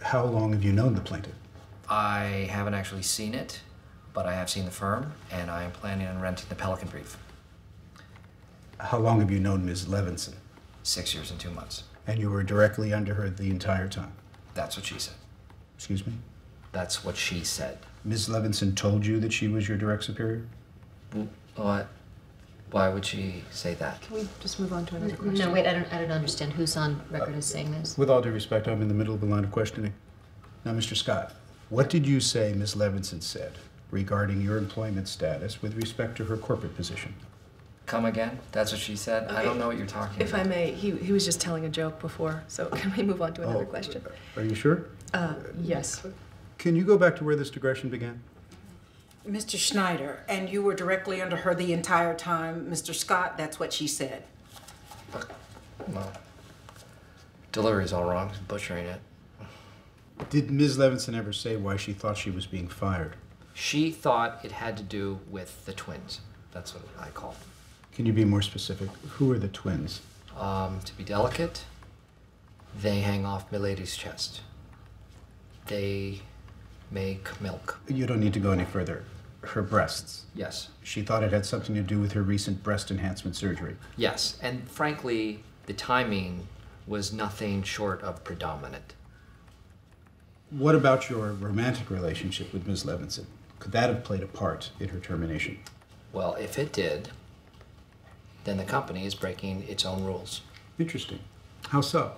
How long have you known the plaintiff? I haven't actually seen it, but I have seen the firm, and I am planning on renting the Pelican Brief. How long have you known Ms. Levinson? 6 years and 2 months. And you were directly under her the entire time? That's what she said. Excuse me? That's what she said. Ms. Levinson told you that she was your direct superior? What? Why would she say that? Can we just move on to another question? No, wait, I don't understand. Who's on record as saying this? With all due respect, I'm in the middle of a line of questioning. Now, Mr. Scott, what did you say Ms. Levinson said regarding your employment status with respect to her corporate position? Come again? That's what she said? Okay. I don't know what you're talking about. If I may, he was just telling a joke before, so can we move on to another question? Are you sure? Yes. Can you go back to where this digression began? Mr. Schneider, and you were directly under her the entire time. Mr. Scott, that's what she said. Well, delivery's all wrong. Butchering it. Did Ms. Levinson ever say why she thought she was being fired? She thought it had to do with the twins. That's what I call them. Can you be more specific? Who are the twins? To be delicate, they hang off Milady's chest. They make milk. You don't need to go any further. Her breasts. Yes. She thought it had something to do with her recent breast enhancement surgery. Yes, and frankly, the timing was nothing short of predominant. What about your romantic relationship with Ms. Levinson? Could that have played a part in her termination? Well, if it did, then the company is breaking its own rules. Interesting. How so?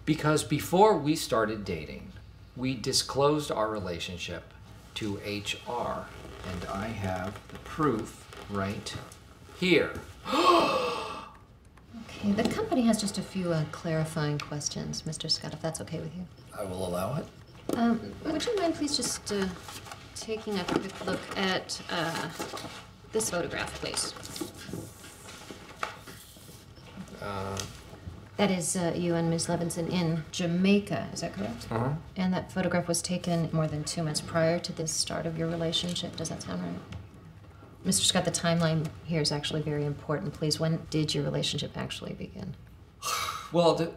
Because before we started dating, we disclosed our relationship to HR, and I have the proof right here. Okay, the company has just a few clarifying questions, Mr. Scott, if that's okay with you. I will allow it. Would you mind please just taking a quick look at this photograph, please? That is you and Ms. Levinson in Jamaica, is that correct? Uh-huh. And that photograph was taken more than 2 months prior to the start of your relationship. Does that sound right? Mr. Scott, the timeline here is actually very important. Please, when did your relationship actually begin? Well,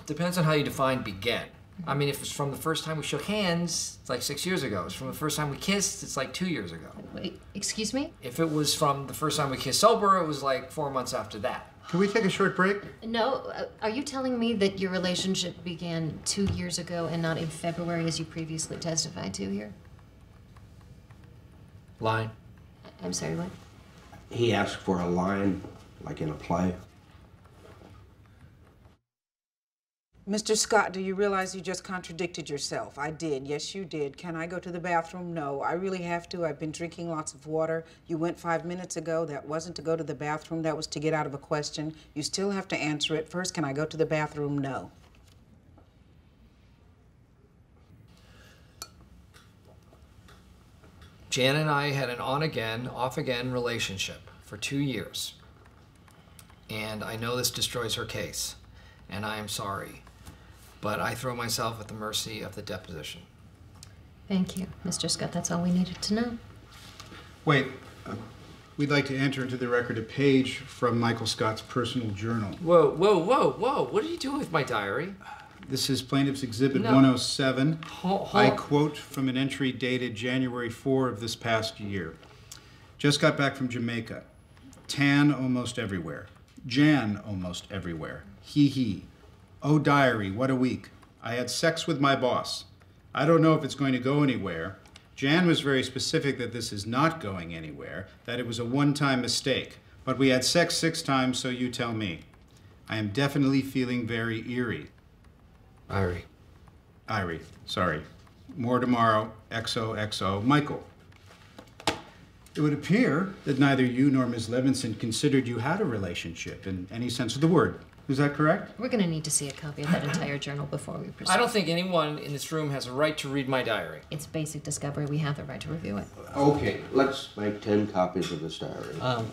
depends on how you define begin. I mean, if it's from the first time we shook hands, it's like 6 years ago. If it's from the first time we kissed, it's like 2 years ago. Wait, excuse me? If it was from the first time we kissed sober, it was like 4 months after that. Can we take a short break? No, are you telling me that your relationship began 2 years ago and not in February as you previously testified to here? Line. I'm sorry, what? He asked for a line, like in a play. Mr. Scott, do you realize you just contradicted yourself? I did. Yes, you did. Can I go to the bathroom? No. I really have to. I've been drinking lots of water. You went 5 minutes ago. That wasn't to go to the bathroom. That was to get out of a question. You still have to answer it. First, can I go to the bathroom? No. Jan and I had an on-again, off-again relationship for 2 years. And I know this destroys her case, and I am sorry. But I throw myself at the mercy of the deposition. Thank you, Mr. Scott. That's all we needed to know. Wait. We'd like to enter into the record a page from Michael Scott's personal journal. Whoa, whoa, whoa, whoa. What are you doing with my diary? This is Plaintiff's Exhibit No. 107. Hold. I quote from an entry dated January 4 of this past year. Just got back from Jamaica. Tan almost everywhere. Jan almost everywhere. He. Oh, diary, what a week. I had sex with my boss. I don't know if it's going to go anywhere. Jan was very specific that this is not going anywhere, that it was a one-time mistake. But we had sex 6 times, so you tell me. I am definitely feeling very eerie. Irie, sorry. More tomorrow, XOXO, Michael. It would appear that neither you nor Ms. Levinson considered you had a relationship in any sense of the word. Is that correct? We're going to need to see a copy of that entire journal before we proceed. I don't think anyone in this room has a right to read my diary. It's basic discovery. We have the right to review it. Okay, let's make 10 copies of this diary.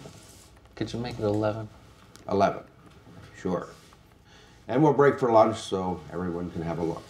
Could you make it 11? 11. Sure. And we'll break for lunch so everyone can have a look.